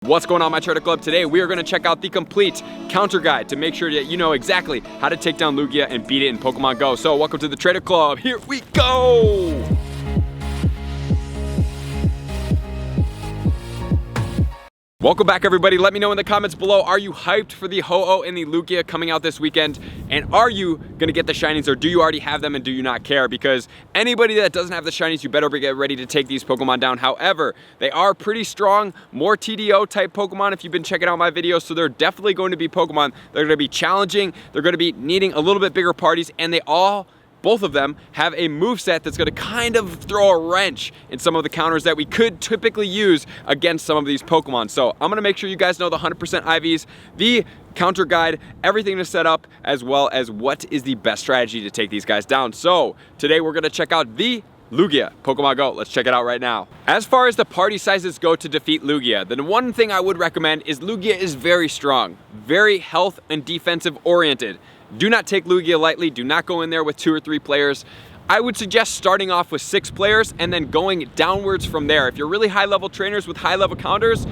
What's going on, my Trader Club? Today we are going to check out the complete counter guide to make sure that you know exactly how to take down Lugia and beat it in Pokemon Go. So welcome to the Trader Club. Here we go! Welcome back, everybody. Let me know in the comments below, are you hyped for the Ho-Oh and the Lugia coming out this weekend? And are you gonna get the shinies, or do you already have them and do you not care? Because anybody that doesn't have the shinies, you better get ready to take these Pokemon down. However, they are pretty strong, more TDO type Pokemon if you've been checking out my videos. So they're definitely going to be Pokemon. They're gonna be challenging. They're gonna be needing a little bit bigger parties, and both of them have a moveset that's gonna kind of throw a wrench in some of the counters that we could typically use against some of these Pokemon. So I'm gonna make sure you guys know the 100% IVs, the counter guide, everything to set up, as well as what is the best strategy to take these guys down. So today we're gonna check out the Lugia, Pokemon Go. Let's check it out right now. As far as the party sizes go to defeat Lugia, then one thing I would recommend is Lugia is very strong, very health and defensive oriented. Do not take Lugia lightly. Do not go in there with 2 or 3 players. I would suggest starting off with 6 players and then going downwards from there. If you're really high level trainers with high level counters,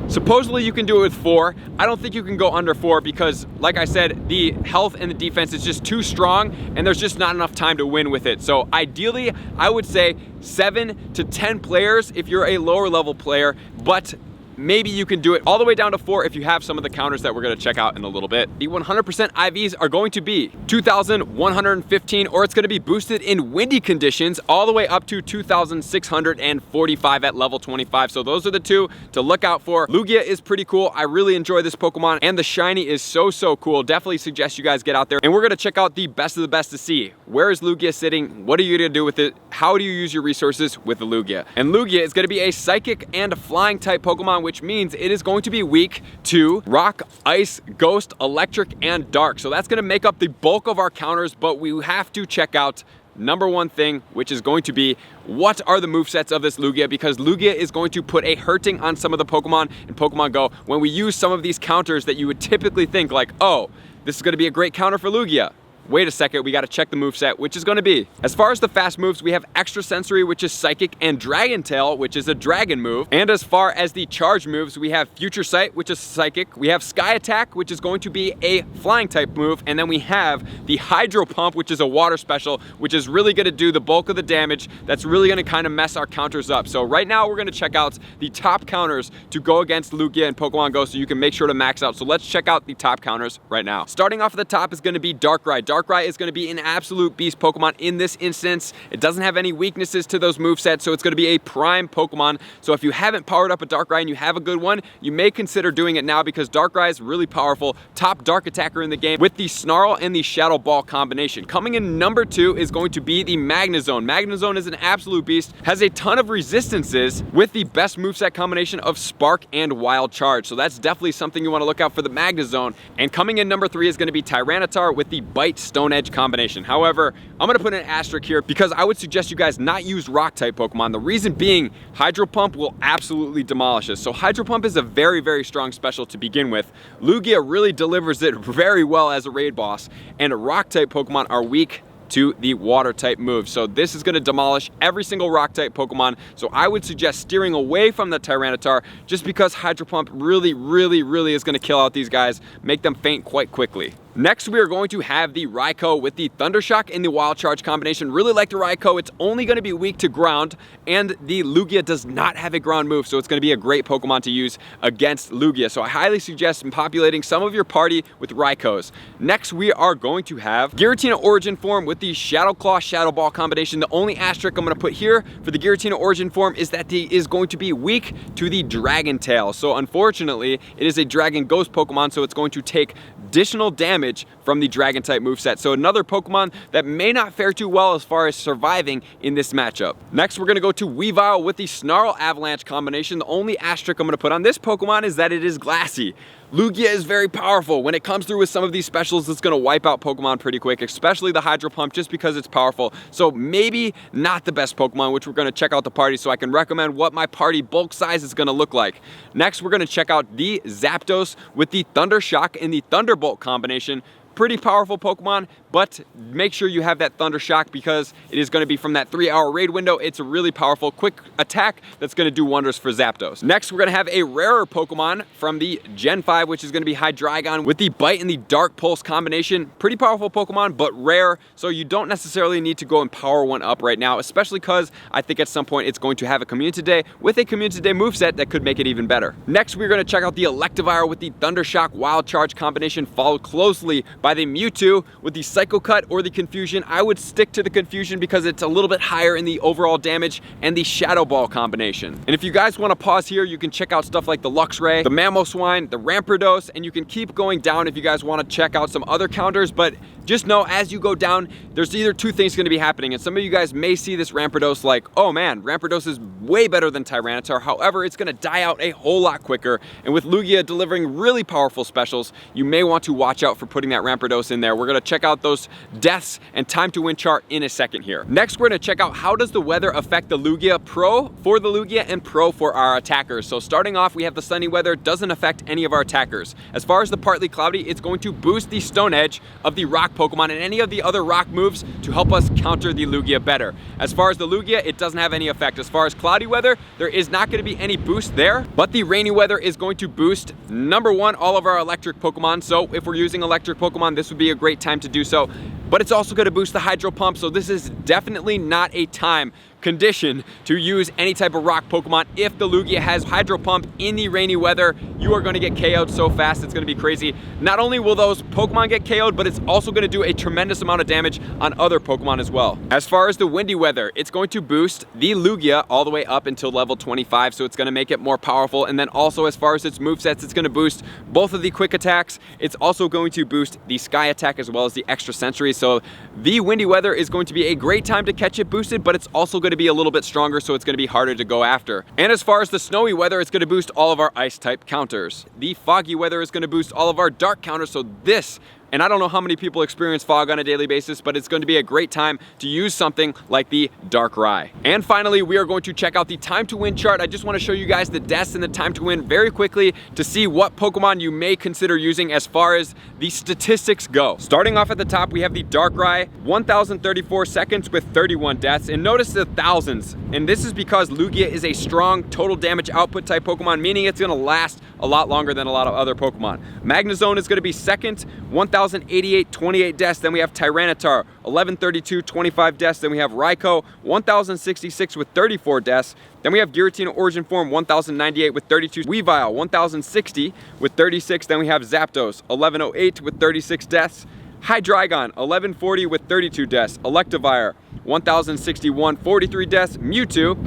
supposedly you can do it with 4. I don't think you can go under 4 because, like I said, the health and the defense is just too strong and there's just not enough time to win with it. So ideally, I would say 7 to 10 players if you're a lower level player, but maybe you can do it all the way down to 4 if you have some of the counters that we're going to check out in a little bit. The 100% IVs are going to be 2,115, or it's going to be boosted in windy conditions all the way up to 2,645 at level 25. So those are the 2 to look out for. Lugia is pretty cool. I really enjoy this Pokemon, and the shiny is so cool. Definitely suggest you guys get out there, and we're going to check out the best of the best to see where is Lugia sitting, what are you going to do with it, how do you use your resources with the Lugia. And Lugia is going to be a psychic and a flying type Pokemon, which means it is going to be weak to rock, ice, ghost, electric, and dark. So that's going to make up the bulk of our counters, but we have to check out number one thing, which is going to be what are the movesets of this Lugia, because Lugia is going to put a hurting on some of the Pokemon in Pokemon Go when we use some of these counters that you would typically think like, oh, this is going to be a great counter for Lugia. Wait a second, we gotta check the moveset, which is gonna be, as far as the fast moves, we have Extra Sensory, which is Psychic, and Dragon Tail, which is a Dragon move. And as far as the charge moves, we have Future Sight, which is Psychic. We have Sky Attack, which is going to be a flying type move. And then we have the Hydro Pump, which is a water special, which is really gonna do the bulk of the damage. That's really gonna kind of mess our counters up. So right now, we're gonna check out the top counters to go against Lugia in Pokemon Go so you can make sure to max out. So let's check out the top counters right now. Starting off at the top is gonna be Darkrai. Darkrai is going to be an absolute beast Pokemon in this instance. It doesn't have any weaknesses to those movesets, so it's going to be a prime Pokemon. So if you haven't powered up a Darkrai and you have a good one, you may consider doing it now because Darkrai is really powerful, top dark attacker in the game with the Snarl and the Shadow Ball combination. Coming in number 2 is going to be the Magnezone. Magnezone is an absolute beast, has a ton of resistances with the best moveset combination of Spark and Wild Charge. So that's definitely something you want to look out for the Magnezone. And coming in number 3 is going to be Tyranitar with the Bite Stone Edge combination. However, I'm going to put an asterisk here because I would suggest you guys not use rock type Pokemon. The reason being, Hydro Pump will absolutely demolish us. So Hydro Pump is a very strong special to begin with. Lugia really delivers it very well as a raid boss, and rock type Pokemon are weak to the water type move. So this is going to demolish every single rock type Pokemon. So I would suggest steering away from the Tyranitar just because Hydro Pump really is going to kill out these guys, make them faint quite quickly. Next, we are going to have the Raikou with the Thunder Shock and the Wild Charge combination. Really like the Raikou. It's only going to be weak to ground, and the Lugia does not have a ground move, so it's going to be a great Pokemon to use against Lugia. So I highly suggest populating some of your party with Raikous. Next, we are going to have Giratina Origin Form with the Shadow Claw Shadow Ball combination. The only asterisk I'm going to put here for the Giratina Origin Form is that he is going to be weak to the Dragon Tail. So unfortunately, it is a Dragon Ghost Pokemon, so it's going to take additional damage from the Dragon type moveset. So another Pokemon that may not fare too well as far as surviving in this matchup. Next, we're going to go to Weavile with the Snarl Avalanche combination. The only asterisk I'm going to put on this Pokemon is that it is glassy. Lugia is very powerful. When it comes through with some of these specials, it's going to wipe out Pokemon pretty quick, especially the Hydro Pump, just because it's powerful. So maybe not the best Pokemon, which we're going to check out the party so I can recommend what my party bulk size is going to look like. Next, we're going to check out the Zapdos with the Thunder Shock and the Thunderbolt combination. Pretty powerful Pokemon, but make sure you have that Thunder Shock because it is going to be from that 3-hour raid window. It's a really powerful, quick attack that's going to do wonders for Zapdos. Next, we're going to have a rarer Pokemon from the Gen 5, which is going to be Hydreigon with the Bite and the Dark Pulse combination. Pretty powerful Pokemon, but rare, so you don't necessarily need to go and power one up right now, especially because I think at some point it's going to have a Community Day with a Community Day moveset that could make it even better. Next, we're going to check out the Electivire with the Thunder Shock Wild Charge combination, followed closely by the Mewtwo with the Psycho Cut or the Confusion. I would stick to the Confusion because it's a little bit higher in the overall damage, and the Shadow Ball combination. And if you guys want to pause here, you can check out stuff like the Luxray, the Mamoswine, the Rampardos, and you can keep going down if you guys want to check out some other counters, but just know as you go down, there's either two things going to be happening, and some of you guys may see this Rampardos like, oh man, Rampardos is way better than Tyranitar. However, it's going to die out a whole lot quicker, and with Lugia delivering really powerful specials, you may want to watch out for putting that Rampardos in there. We're going to check out those deaths and time to win chart in a second here. Next, we're going to check out how does the weather affect the Lugia, Pro for the Lugia and Pro for our attackers. So starting off, we have the sunny weather, doesn't affect any of our attackers. As far as the partly cloudy, it's going to boost the Stone Edge of the rock Pokemon and any of the other rock moves to help us counter the Lugia better. As far as the Lugia, it doesn't have any effect. As far as cloudy weather, there is not going to be any boost there, but the rainy weather is going to boost, number one, all of our electric Pokemon. So if we're using electric Pokemon, this would be a great time to do so. But it's also going to boost the Hydro Pump, so this is definitely not a time condition to use any type of rock Pokemon. If the Lugia has Hydro Pump in the rainy weather, you are going to get KO'd so fast, it's going to be crazy. Not only will those Pokemon get KO'd, but it's also going to do a tremendous amount of damage on other Pokemon as well. As far as the windy weather, it's going to boost the Lugia all the way up until level 25, so it's going to make it more powerful. And then also as far as its movesets, it's going to boost both of the quick attacks. It's also going to boost the Sky Attack as well as the Extra Sensory. So the windy weather is going to be a great time to catch it boosted, but it's also going to be a little bit stronger, so it's going to be harder to go after. And as far as the snowy weather, it's going to boost all of our ice type counters. The foggy weather is going to boost all of our dark counters, so this, and I don't know how many people experience fog on a daily basis, but it's going to be a great time to use something like the Darkrai. And finally, we are going to check out the time to win chart. I just want to show you guys the deaths and the time to win very quickly to see what Pokemon you may consider using as far as the statistics go. Starting off at the top, we have the Darkrai, 1,034 seconds with 31 deaths. And notice the thousands. And this is because Lugia is a strong total damage output type Pokemon, meaning it's going to last a lot longer than a lot of other Pokemon. Magnezone is going to be second, 1,088, 28 deaths. Then we have Tyranitar, 1,132, 25 deaths. Then we have Raikou, 1,066 with 34 deaths. Then we have Giratina Origin Form, 1,098 with 32. Weavile, 1,060 with 36. Then we have Zapdos, 1,108 with 36 deaths. Hydreigon, 1,140 with 32 deaths. Electivire, 1,061, 43 deaths. Mewtwo,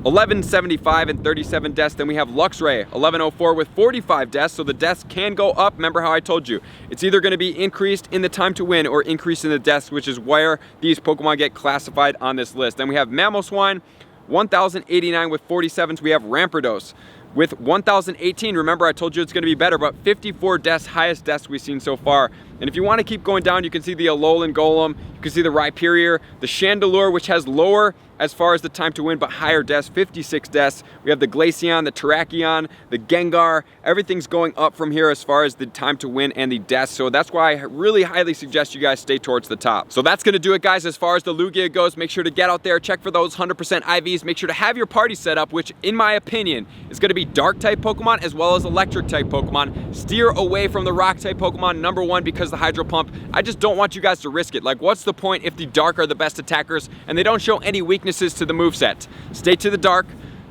1,175 and 37 deaths. Then we have Luxray, 1,104 with 45 deaths. So the deaths can go up. Remember how I told you, it's either going to be increased in the time to win or increased in the deaths, which is where these Pokemon get classified on this list. Then we have Mamoswine, 1,089 with 47. So we have Rampardos with 1,018. Remember, I told you it's going to be better, but 54 deaths, highest deaths we've seen so far. And if you want to keep going down, you can see the Alolan Golem, you can see the Rhyperior, the Chandelure, which has lower as far as the time to win, but higher deaths, 56 deaths. We have the Glaceon, the Terrakion, the Gengar. Everything's going up from here as far as the time to win and the deaths. So that's why I really highly suggest you guys stay towards the top. So that's going to do it, guys. As far as the Lugia goes, make sure to get out there, check for those 100% IVs. Make sure to have your party set up, which in my opinion is going to be dark type Pokemon as well as electric type Pokemon. Steer away from the rock type Pokemon, number one, because the Hydro Pump, I just don't want you guys to risk it. Like, what's the point if the dark are the best attackers and they don't show any weaknesses to the moveset? Stay to the dark,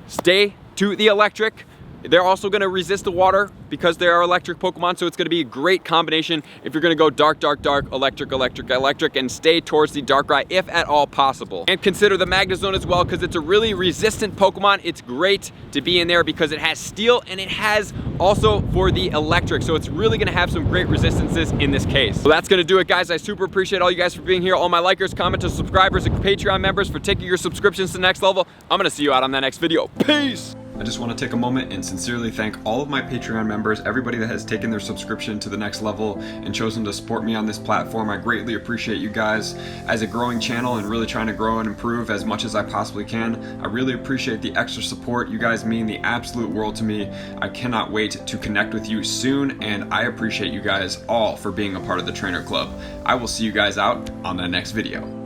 stay to the electric. They're also going to resist the water because they are electric Pokemon, so it's going to be a great combination if you're going to go dark, dark, dark, electric, electric, electric, and stay towards the Darkrai if at all possible. And consider the Magnezone as well because it's a really resistant Pokemon. It's great to be in there because it has Steel and it has also for the electric, so it's really going to have some great resistances in this case. So that's going to do it, guys. I super appreciate all you guys for being here, all my likers, commenters, subscribers, and Patreon members for taking your subscriptions to the next level. I'm going to see you out on that next video. Peace! I just want to take a moment and sincerely thank all of my Patreon members, everybody that has taken their subscription to the next level and chosen to support me on this platform. I greatly appreciate you guys. As a growing channel and really trying to grow and improve as much as I possibly can, I really appreciate the extra support. You guys mean the absolute world to me. I cannot wait to connect with you soon, and I appreciate you guys all for being a part of the Trainer Club. I will see you guys out on the next video.